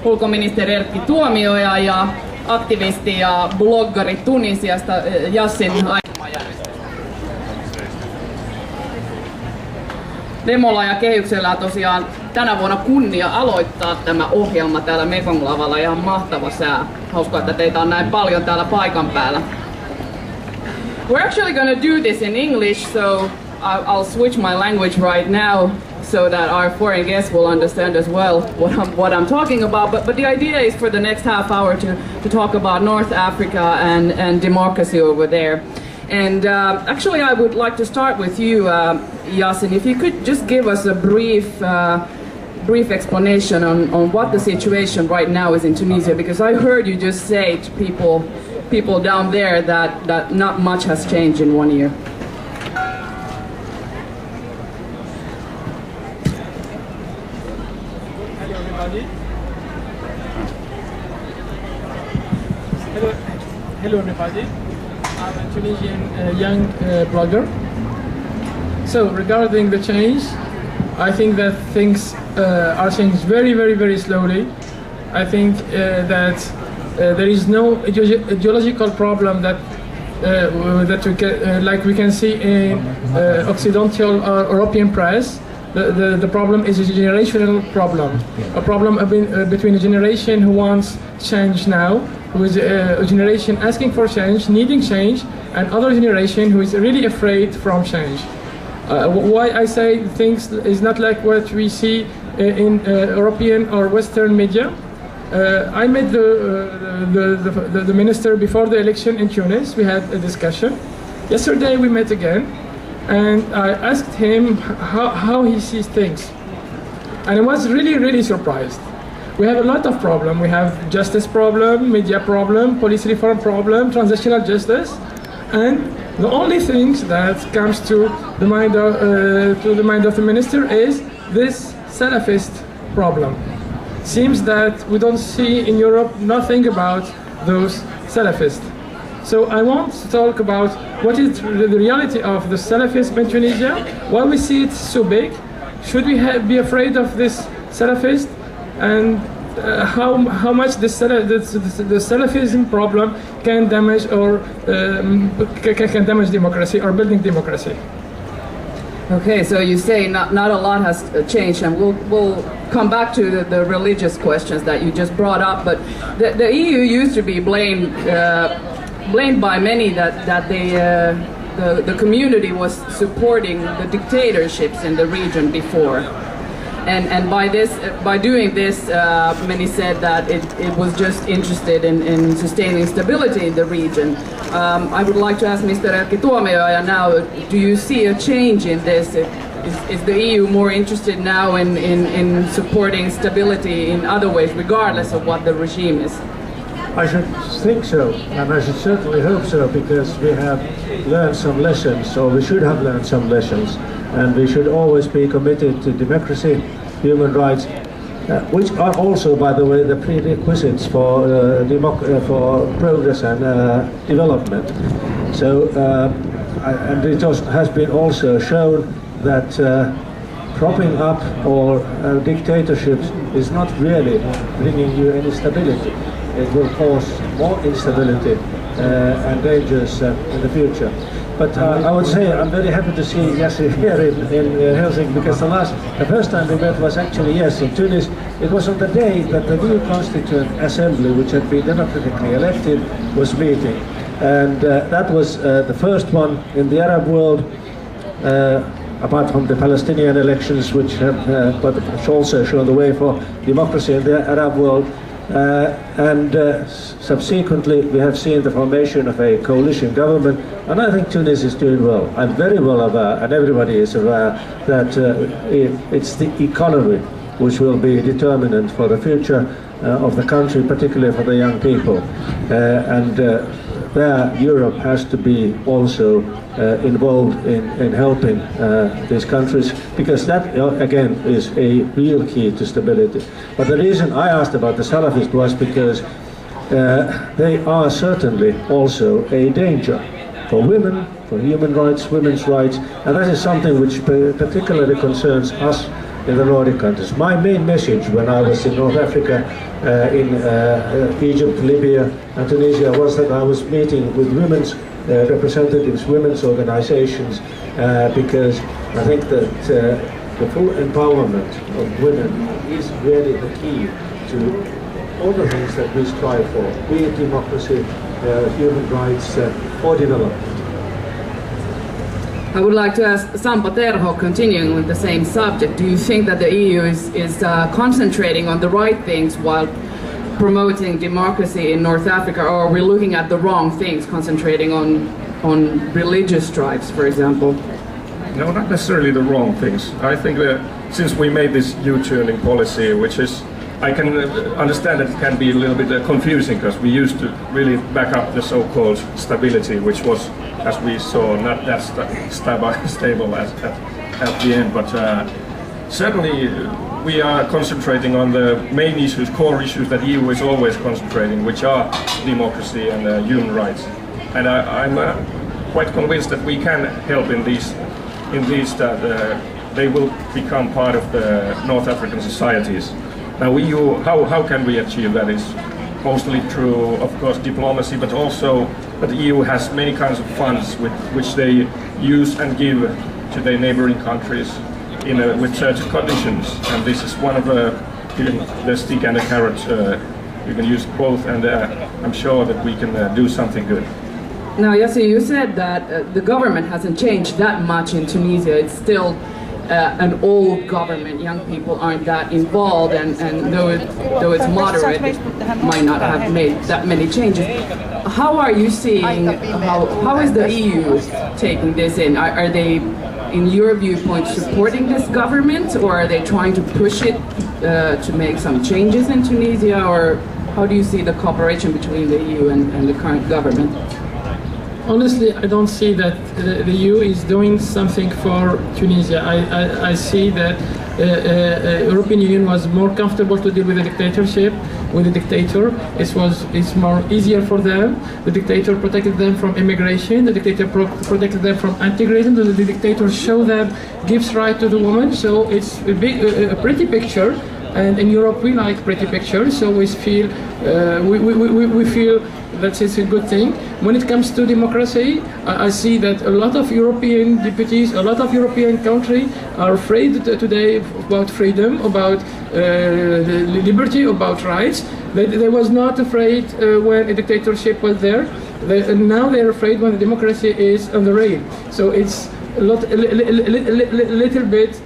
ulkoministeri Erkki Tuomioja ja aktivisti ja bloggari Tunisiasta Yassin Demolla ja Kehyksellä tosiaan tänä vuonna kunnia aloittaa tämä ohjelma täällä Mekong-lavalla. Ihan mahtava sää. Hauskaa, että teitä on näin paljon täällä paikan päällä. We're actually going to do this in English, so I'll switch my language right now so that our foreign guests will understand as well what I'm talking about. But the idea is for the next half hour to talk about North Africa and democracy over there. And actually I would like to start with you, Yassin, if you could just give us a brief explanation on what the situation right now is in Tunisia, because I heard you just say to people down there that not much has changed in 1 year. Hello everybody. Hello everybody. I'm a Tunisian young blogger. So regarding the change, I think that things are changed very slowly. I think that there is no ideological problem that we can, like we can see in Occidental or European press. The problem is a generational problem, a problem between a generation who wants change now, who is a generation asking for change, needing change, and other generation who is really afraid from change. Why I say things is not like what we see in European or Western media. I met the minister before the election in Tunis. We had a discussion. Yesterday we met again, and I asked him how he sees things. And I was really surprised. We have a lot of problems. We have justice problem, media problem, police reform problem, transitional justice, and the only things that comes to the mind of the minister is this Salafist problem. Seems that we don't see in Europe nothing about those Salafists. So I want to talk about what is the reality of the Salafism in Tunisia, why we see it so big, should we be afraid of this Salafist, and how much the Salafism problem can damage or can damage democracy or building democracy. Okay, so you say not a lot has changed, and we'll come back to the religious questions that you just brought up. But the EU used to be blamed by many that the community was supporting the dictatorships in the region before. And by doing this, many said that it was just interested in sustaining stability in the region. I would like to ask Mr. Erkki Tuomioja now, do you see a change in this? Is the EU more interested now in supporting stability in other ways, regardless of what the regime is? I should think so, and I should certainly hope so, because we have learned some lessons, or we should have learned some lessons, and we should always be committed to democracy, human rights, which are also, by the way, the prerequisites for progress and development. So, and it has been also shown that propping up or dictatorships is not really bringing you any stability. It will cause more instability and dangers in the future. But I would say I'm very happy to see Yassin here in Helsinki, because the first time we met was actually, yes, in Tunis. It was on the day that the new Constituent Assembly, which had been democratically elected, was meeting. And that was the first one in the Arab world, apart from the Palestinian elections, which have but also shown the way for democracy in the Arab world. Subsequently we have seen the formation of a coalition government, and I think Tunis is doing well. I'm very well aware, and everybody is aware, that it's the economy which will be determinant for the future of the country, particularly for the young people. There Europe has to be also involved in helping these countries, because that again is a real key to stability. But the reason I asked about the Salafists was because they are certainly also a danger for women, for human rights, women's rights, and that is something which particularly concerns us in the Nordic countries. My main message when I was in North Africa, in Egypt, Libya and Tunisia was that I was meeting with women's representatives, women's organizations, because I think that the full empowerment of women is really the key to all the things that we strive for, be it democracy, human rights, or development. I would like to ask Sampo Terho, continuing with the same subject, do you think that the EU is concentrating on the right things while promoting democracy in North Africa, or are we looking at the wrong things, concentrating on religious strikes, for example? No, not necessarily the wrong things. I think that since we made this U-turning policy, which is, I can understand that it can be a little bit confusing, because we used to really back up the so-called stability, which was, as we saw, not that stable at the end. But certainly we are concentrating on the main issues, core issues that EU is always concentrating, which are democracy and human rights. And I'm quite convinced that we can help in these that they will become part of the North African societies. Now, EU, how can we achieve that? Is mostly through, of course, diplomacy, but also that the EU has many kinds of funds which they use and give to their neighboring countries with certain conditions. And this is one of the stick and the carrot. You can use both, and I'm sure that we can do something good. Now, Yassi, you said that the government hasn't changed that much in Tunisia. It's still an old government. Young people aren't that involved, and though it's moderate, it might not have made that many changes. How are you seeing, how is the EU taking this in? Are they, in your viewpoint, supporting this government, or are they trying to push it to make some changes in Tunisia, or how do you see the cooperation between the EU and the current government? Honestly, I don't see that the EU is doing something for Tunisia. I see that European Union was more comfortable to deal with the dictatorship, with the dictator. It's more easier for them. The dictator protected them from immigration. The dictator protected them from anti-grazing. The dictator showed them, gives right to the woman. So it's a pretty picture. And in Europe, we like pretty pictures. So we feel we feel that it's a good thing. When it comes to democracy, I see that a lot of European deputies, a lot of European countries are afraid today about freedom, about liberty, about rights. They was not afraid when a dictatorship was there. Now they're afraid when the democracy is on the rail. So it's a little bit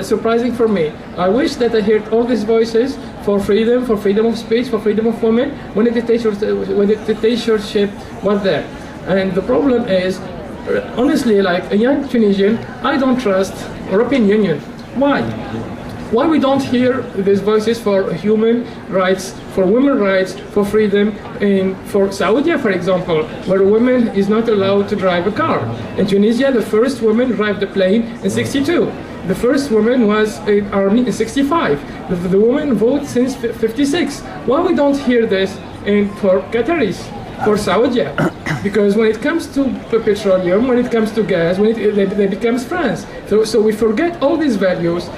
surprising for me. I wish that I heard all these voices for freedom of speech, for freedom of women, when the dictatorship was there. And the problem is, honestly, like a young Tunisian, I don't trust European Union. Why? Why we don't hear these voices for human rights, for women's rights, for freedom, for Saudi, for example, where a woman is not allowed to drive a car. In Tunisia, the first woman drove a plane in '62. The first woman was in army in '65. The woman voted since '56. Why we don't hear this for Qataris, for Saudi? Because when it comes to petroleum, when it comes to gas, they become France. So we forget all these values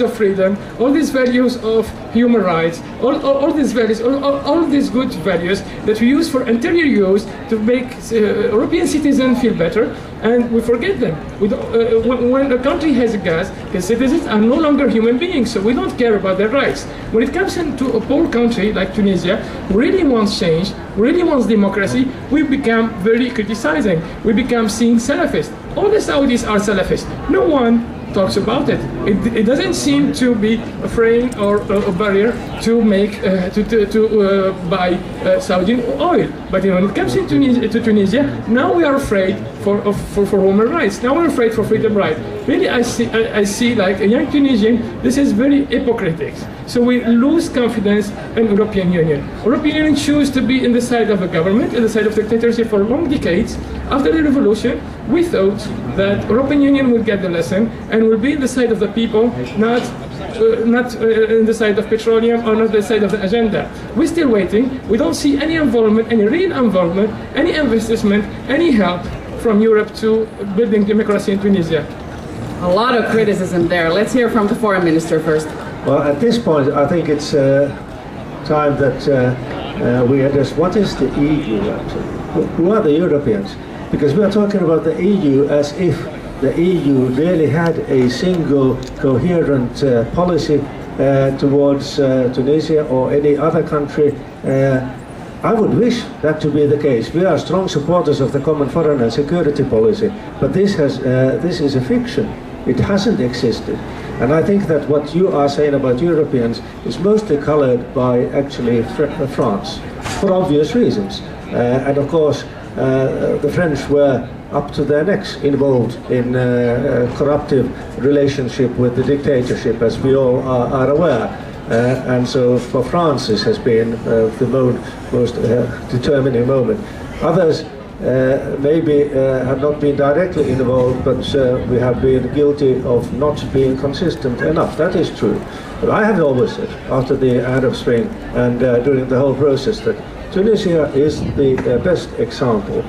of freedom, all these values of human rights, all these values, all these good values that we use for interior use to make European citizens feel better, and we forget them. When a country has gas, the citizens are no longer human beings, so we don't care about their rights. When it comes into a poor country like Tunisia, who really wants change, really wants democracy, we become very criticizing. We become seeing Salafist. All the Saudis are Salafist. No one talks about it. It doesn't seem to be a frame or a barrier to make to buy Saudi oil. But when it comes to Tunisia, now we are afraid for human rights. Now we're afraid for freedom rights. Really, I see like a young Tunisian. This is very hypocritical. So we lose confidence in European Union. European Union choose to be in the side of the government, in the side of dictatorship for long decades. After the revolution, we thought that European Union would get the lesson and will be in the side of the people, not in the side of petroleum or not the side of the agenda. We're still waiting. We don't see any involvement, any real involvement, any investment, any help from Europe to building democracy in Tunisia. A lot of criticism there. Let's hear from the foreign minister first. Well, at this point, I think it's time that we address what is the EU actually? Who are the Europeans? Because we are talking about the EU as if the EU really had a single coherent policy towards Tunisia or any other country. I would wish that to be the case. We are strong supporters of the common foreign and security policy, but this is a fiction. It hasn't existed. And I think that what you are saying about Europeans is mostly colored by actually France, for obvious reasons. And of course, the French were up to their necks involved in corruptive relationship with the dictatorship, as we all are aware. And so for France this has been the most determining moment. Others maybe have not been directly involved, but we have been guilty of not being consistent enough. That is true. But I have always said, after the Arab Spring and during the whole process, that Tunisia is the best example.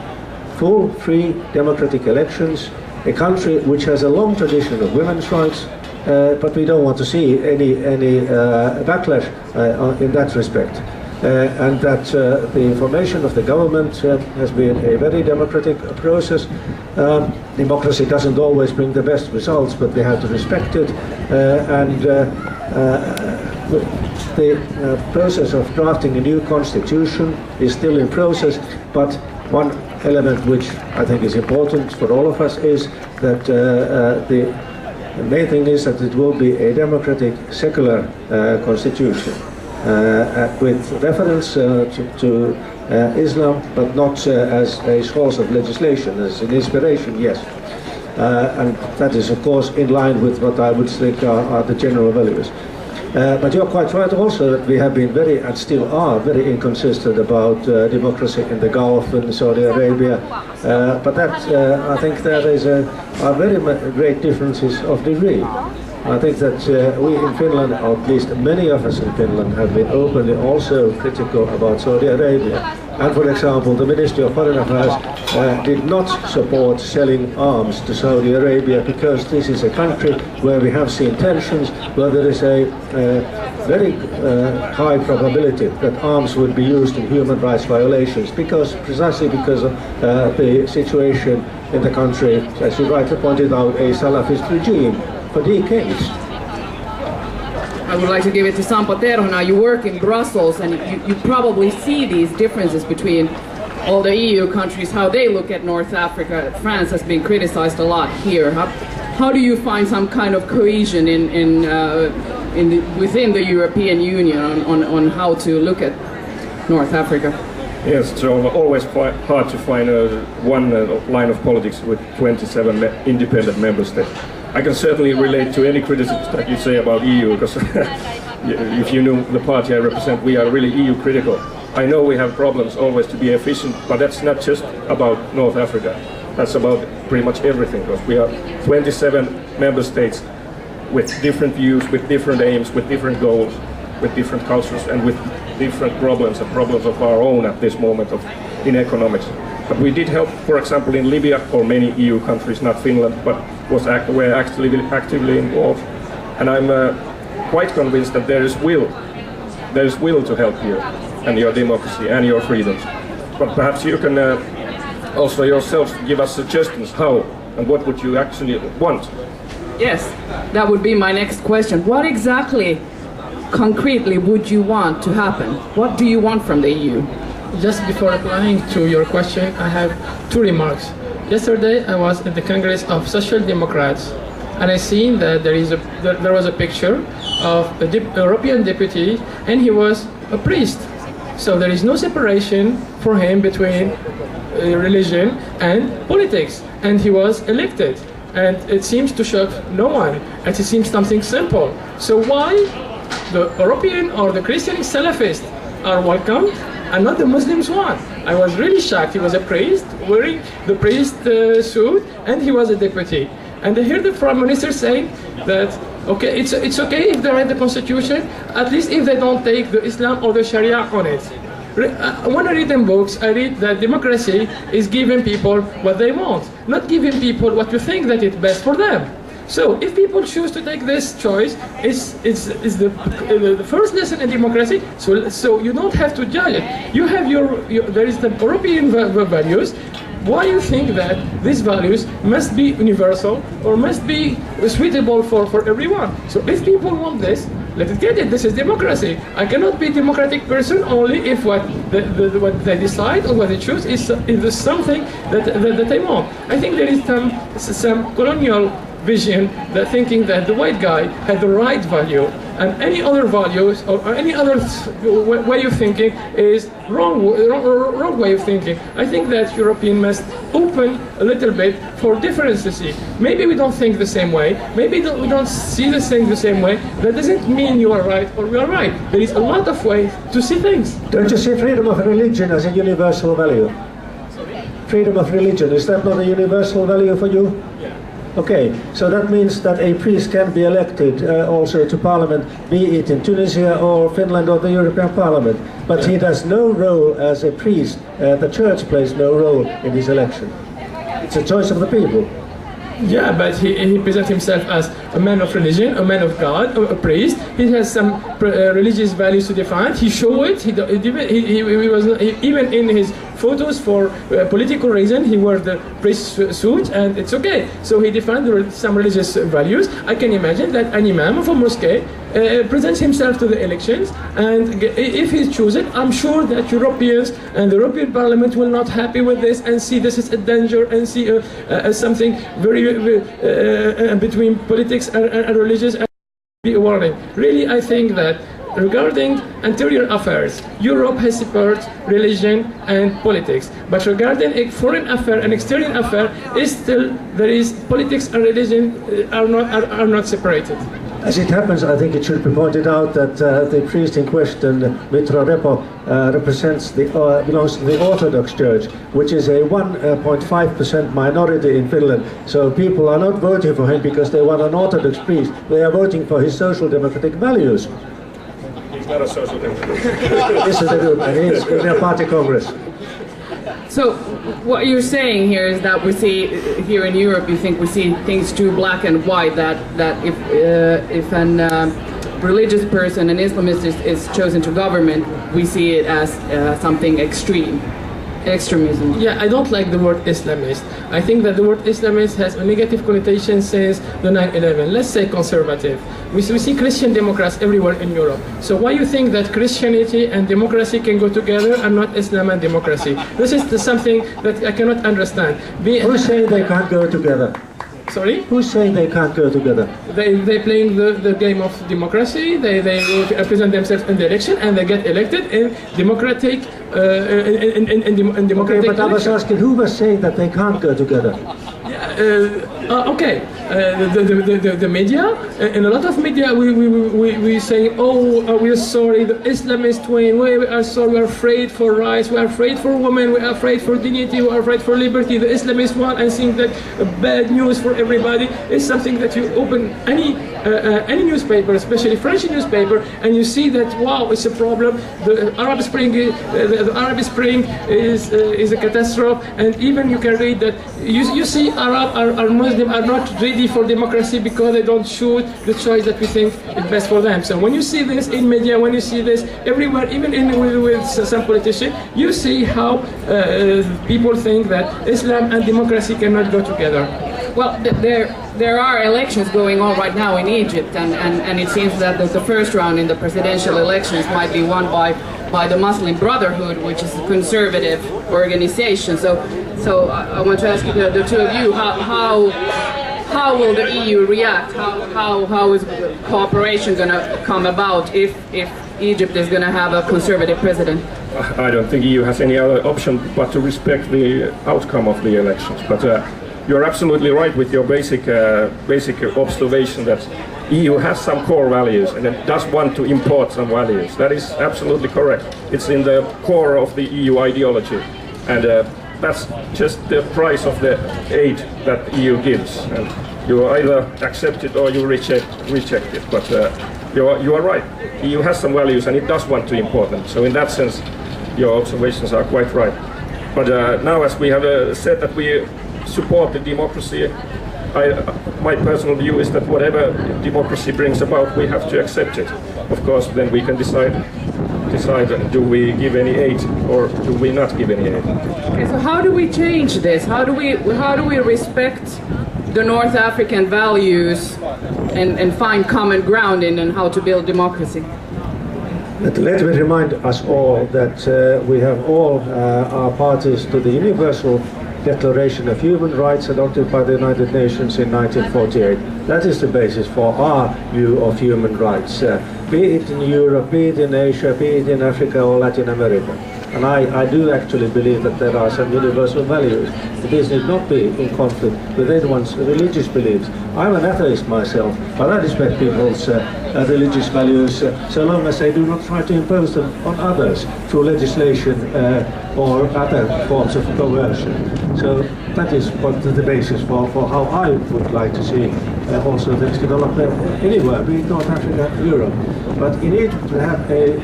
Full, free, democratic elections, a country which has a long tradition of women's rights, but we don't want to see any backlash in that respect. And that the formation of the government has been a very democratic process. Democracy doesn't always bring the best results, but we have to respect it. And the process of drafting a new constitution is still in process, but one element which I think is important for all of us is that the main thing is that it will be a democratic, secular constitution with reference to Islam, but not as a source of legislation, as an inspiration, yes. And that is, of course, in line with what I would think are the general values. But you're quite right also that we have been very, and still are, very inconsistent about democracy in the Gulf and Saudi Arabia. But that, I think there are very great differences of degree. I think that we in Finland, or at least many of us in Finland, have been openly also critical about Saudi Arabia. And for example, the Ministry of Foreign Affairs did not support selling arms to Saudi Arabia because this is a country where we have seen tensions, where there is a very high probability that arms would be used in human rights violations, precisely because of the situation in the country, as you rightly pointed out, a Salafist regime for decades. I would like to give it to Sampo Terho now. You work in Brussels and you probably see these differences between all the EU countries, how they look at North Africa. France has been criticized a lot here. How do you find some kind of cohesion within the European Union on how to look at North Africa? Yes, it's always quite hard to find one line of politics with 27 independent member states. I can certainly relate to any criticism that you say about EU, because if you know the party I represent, we are really EU critical. I know we have problems always to be efficient, but that's not just about North Africa. That's about pretty much everything, because we are 27 member states with different views, with different aims, with different goals, with different cultures, and with different problems and problems of our own at this moment in economics. But we did help, for example, in Libya, or many EU countries, not Finland, but were actively involved. And I'm quite convinced that there is will to help you and your democracy and your freedoms. But perhaps you can also yourself give us suggestions how and what would you actually want. Yes, that would be my next question. What exactly, concretely, would you want to happen? What do you want from the EU? Just before replying to your question, I have two remarks. Yesterday, I was at the Congress of Social Democrats, and I seen that there was a picture of a European deputy, and he was a priest. So there is no separation for him between religion and politics, and he was elected. And it seems to shock no one, and it seems something simple. So why the European or the Christian Salafists are welcome and not the Muslims one? I was really shocked. He was a priest wearing the priest suit, and he was a deputy. And I hear the Prime Minister saying that okay, it's okay if they write the constitution, at least if they don't take the Islam or the Sharia on it. When I read in books, I read that democracy is giving people what they want, not giving people what you think that is best for them. So if people choose to take this choice, it's the first lesson in democracy. So you don't have to judge it. You have there is the European values. Why you think that these values must be universal or must be suitable for everyone? So if people want this, let it get it. This is democracy. I cannot be a democratic person only if what they decide or what they choose is something that they want. I think there is some colonial vision that thinking that the white guy had the right value and any other values or any other way of thinking is wrong way of thinking. I think that European must open a little bit for differences. Maybe we don't think the same way, maybe we don't see the things the same way. That doesn't mean you are right or we are right. There is a lot of ways to see things. Don't you see freedom of religion as a universal value? Freedom of religion, is that not a universal value for you? Okay, so that means that a priest can be elected also to parliament, be it in Tunisia or Finland or the European Parliament, but he has no role as a priest. The church plays no role in his election. It's a choice of the people. Yeah, but he presents himself as a man of religion, a man of God, a priest. He has some religious values to define. He showed it. He was even in his photos for political reason. He wore the priest suit, and it's okay. So he defined some religious values. I can imagine that an imam of a mosque presents himself to the elections, and if he's chosen, I'm sure that Europeans and the European Parliament will not happy with this and see this as a danger and see something very between politics and religious and be a warning. Really, I think that regarding interior affairs, Europe has separate religion and politics. But regarding a foreign affair and external affair, there is politics and religion are not separated. As it happens, I think it should be pointed out that the priest in question, Mitra Repo, belongs to the Orthodox Church, which is a 1.5% minority in Finland. So people are not voting for him because they want an Orthodox priest. They are voting for his social democratic values. He's not a social democrat. This is the group, and he's in their party congress. So what you're saying here is that we see here in Europe, you think we see things too black and white. That if an religious person, an Islamist, is chosen to government, we see it as something extreme. Extremism. Yeah, I don't like the word Islamist. I think that the word Islamist has a negative connotation since the 9/11. Let's say conservative. We see Christian Democrats everywhere in Europe. So why you think that Christianity and democracy can go together and not Islam and democracy? This is something that I cannot understand. Who's saying they can't go together? Sorry? Who's saying they can't go together? They playing the game of democracy. They present themselves in the election and they get elected in democratic in democratic. Okay, but I was asking who was saying that they can't go together. Okay, the media, in a lot of media we say, oh, we are sorry, the Islamist win, we are sorry, we are afraid for rights, we are afraid for women, we are afraid for dignity, we are afraid for liberty, the Islamist one, and think that bad news for everybody is something that you open any newspaper, especially French newspaper, and you see that, wow, it's a problem, the Arab Spring is a catastrophe, and even you can read that, you see Arab or Muslim are not ready for democracy because they don't choose the choice that we think is best for them. So when you see this in media, when you see this everywhere, even with some politicians, you see how people think that Islam and democracy cannot go together. Well, there are elections going on right now in Egypt, and it seems that the first round in the presidential elections might be won by the Muslim Brotherhood, which is a conservative organization. So I want to ask you, the two of you, how will the EU react? How is cooperation going to come about if Egypt is going to have a conservative president? I don't think EU has any other option but to respect the outcome of the elections. But you're absolutely right with your basic observation that EU has some core values and it does want to import some values. That is absolutely correct. It's in the core of the EU ideology, and that's just the price of the aid that EU gives. And you either accept it or you reject it. But you are right. EU has some values and it does want to import them. So in that sense, your observations are quite right. But now, as we have said that we support the democracy my personal view is that whatever democracy brings about, we have to accept it. Of course, then we can decide do we give any aid or do we not give any aid. Okay, so how do we change this? How do we respect the North African values and find common ground in how to build democracy? Let me remind us all that we have all our parties to the Universal Declaration of Human Rights adopted by the United Nations in 1948. That is the basis for our view of human rights, be it in Europe, be it in Asia, be it in Africa or Latin America. And I do actually believe that there are some universal values. These need not be in conflict with anyone's religious beliefs. I'm an atheist myself, but I respect people's religious values so long as they do not try to impose them on others through legislation or other forms of coercion. So that is what the basis for how I would like to see also things develop anywhere, be it North Africa, Europe. But in Egypt we have a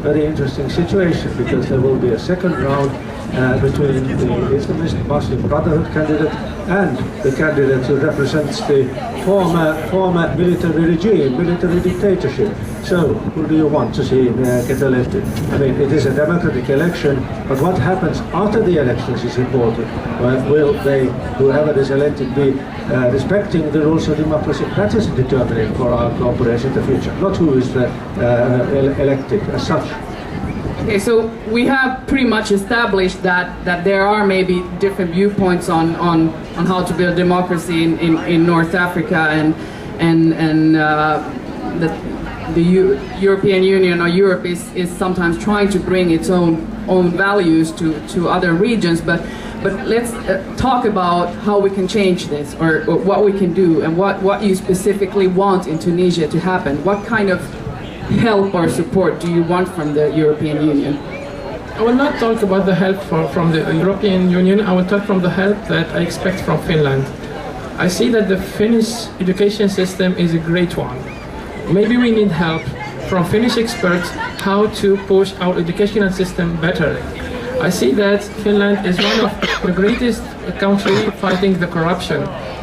very interesting situation because there will be a second round between the Islamist Muslim Brotherhood candidate and the candidate who represents the former military regime, military dictatorship. So, who do you want to see get elected? I mean, it is a democratic election, but what happens after the elections is important. Will they, whoever is elected, be respecting the rules of democracy? That is determining for our cooperation in the future, not who is elected as such. Okay, so we have pretty much established that there are maybe different viewpoints on how to build democracy in North Africa and the European Union or Europe is sometimes trying to bring its own values to other regions, but let's talk about how we can change this or what we can do and what you specifically want in Tunisia to happen. What kind of help or support do you want from the European Union? I will not talk about the help from the European Union. I will talk from the help that I expect from Finland. I see that the Finnish education system is a great one. Maybe we need help from Finnish experts how to push our educational system better. I see that Finland is one of the greatest countries fighting the corruption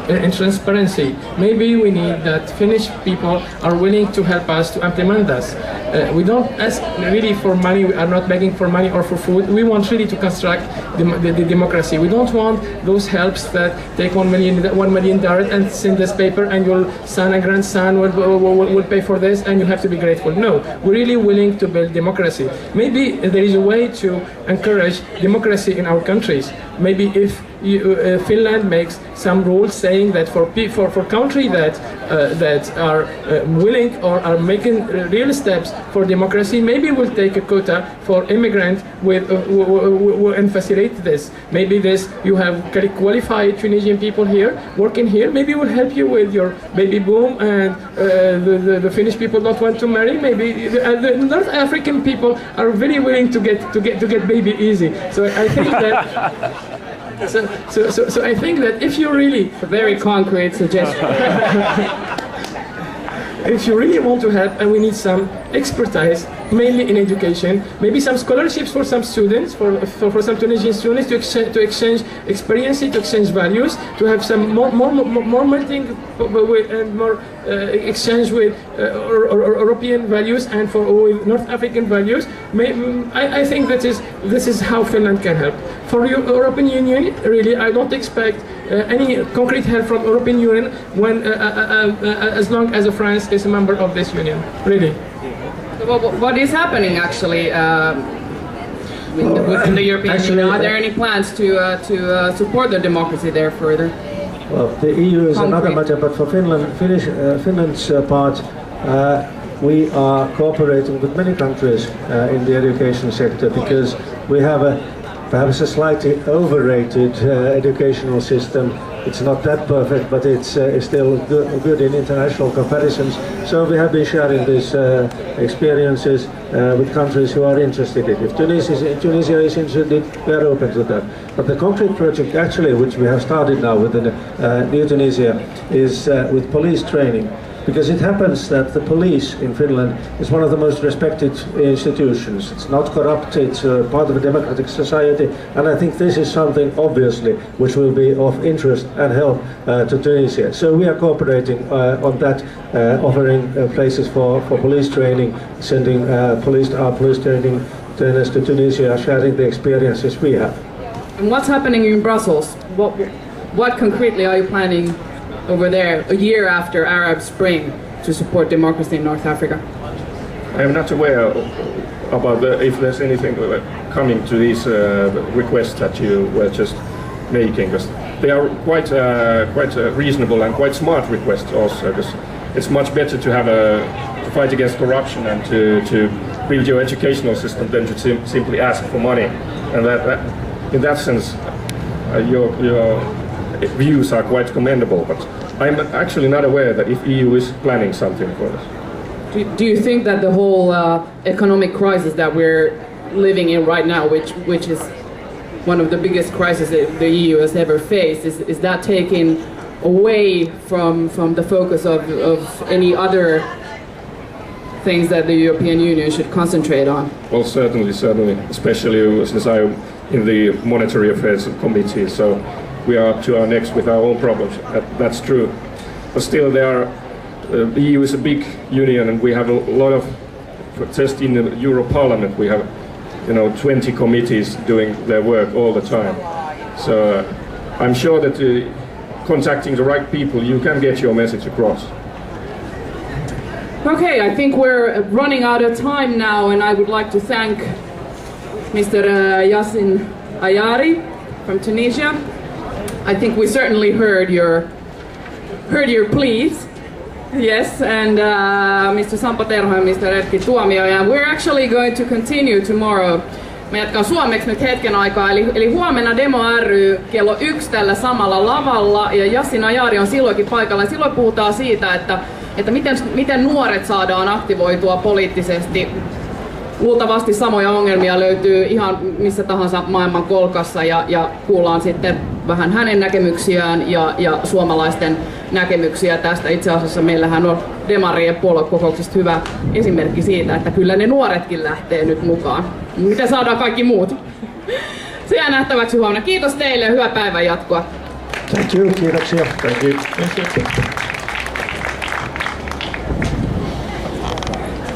and transparency. Maybe we need that Finnish people are willing to help us to implement this. We don't ask really for money, we are not begging for money or for food. We want really to construct the democracy. We don't want those helps that take $1 million and send this paper and your son and grandson will pay for this and you have to be grateful. No, we're really willing to build democracy. Maybe there is a way to encourage democracy in our countries. Maybe if Finland makes some rules saying that for countries that are willing or are making real steps for democracy, maybe we'll take a quota for immigrants and facilitate this. Maybe you have qualified Tunisian people here working here. Maybe we'll help you with your baby boom and the Finnish people don't want to marry. Maybe the North African people are very willing to get baby easy. So I think that. So I think that if you really... A very concrete suggestion. If you really want to help, and we need some expertise, mainly in education, maybe some scholarships for some students, for some Tunisian students to exchange experience, to exchange values, to have some more melting and more exchange with European values and with North African values. I think this is how Finland can help. For European Union, really, I don't expect any concrete help from European Union when, as long as France is a member of this union, really. So what is happening actually within the European Union? Are there any plans to support the democracy there further? Well, the EU is another matter, but for Finland's part, we are cooperating with many countries in the education sector because we have perhaps a slightly overrated educational system. It's not that perfect, but it's still good in international comparisons. So we have been sharing these experiences with countries who are interested in it. If Tunisia is interested, we are open to that. But the concrete project, actually, which we have started now with the New Tunisia, is with police training. because it happens that the police in Finland is one of the most respected institutions. It's not corrupt, it's part of a democratic society, and I think this is something obviously which will be of interest and help to Tunisia. So we are cooperating on that, offering places for police training, sending our police training trainers to Tunisia, sharing the experiences we have. And what's happening in Brussels? What concretely are you planning over there a year after Arab Spring to support democracy in North Africa? I am not aware about if there's anything coming to these requests that you were just making, because they are quite reasonable and quite smart requests also, because it's much better to have to fight against corruption and to build your educational system than to simply ask for money. And that in that sense, your views are quite commendable, but I'm actually not aware that if EU is planning something for this. Do you think that the whole economic crisis that we're living in right now, which is one of the biggest crises that the EU has ever faced, is that taking away from the focus of any other things that the European Union should concentrate on? Well, certainly, especially since I'm in the Monetary Affairs Committee, so we are up to our necks with our own problems. That's true. But still, the EU is a big union, and we have a lot of, just in the Euro Parliament, we have 20 committees doing their work all the time. So I'm sure that contacting the right people, you can get your message across. Okay, I think we're running out of time now, and I would like to thank Mr. Yassin Ayari from Tunisia. I think we certainly heard your pleas. Yes, and Mr. Sampo Terho and Mr. Erkki Tuomioja. We're actually going to continue tomorrow. Mä jatkan suomeksi nyt hetken aikaa, eli huomenna Demo ry kello 1 tällä samalla lavalla, ja Yassin Ayari on silloinkin paikalla. Ja silloin puhutaan siitä, että miten nuoret saadaan aktivoitua poliittisesti. Luultavasti samoja ongelmia löytyy ihan missä tahansa maailman kolkassa, ja kuullaan sitten vähän hänen näkemyksiään ja suomalaisten näkemyksiä tästä. Itse asiassa meillähän on Demarien puoluekokouksesta hyvä esimerkki siitä, että kyllä ne nuoretkin lähtee nyt mukaan. Miten saadaan kaikki muut? Se jää nähtäväksi huomenna. Kiitos teille ja hyvää päivän jatkoa. Thank you, kiitoksia. Thank you.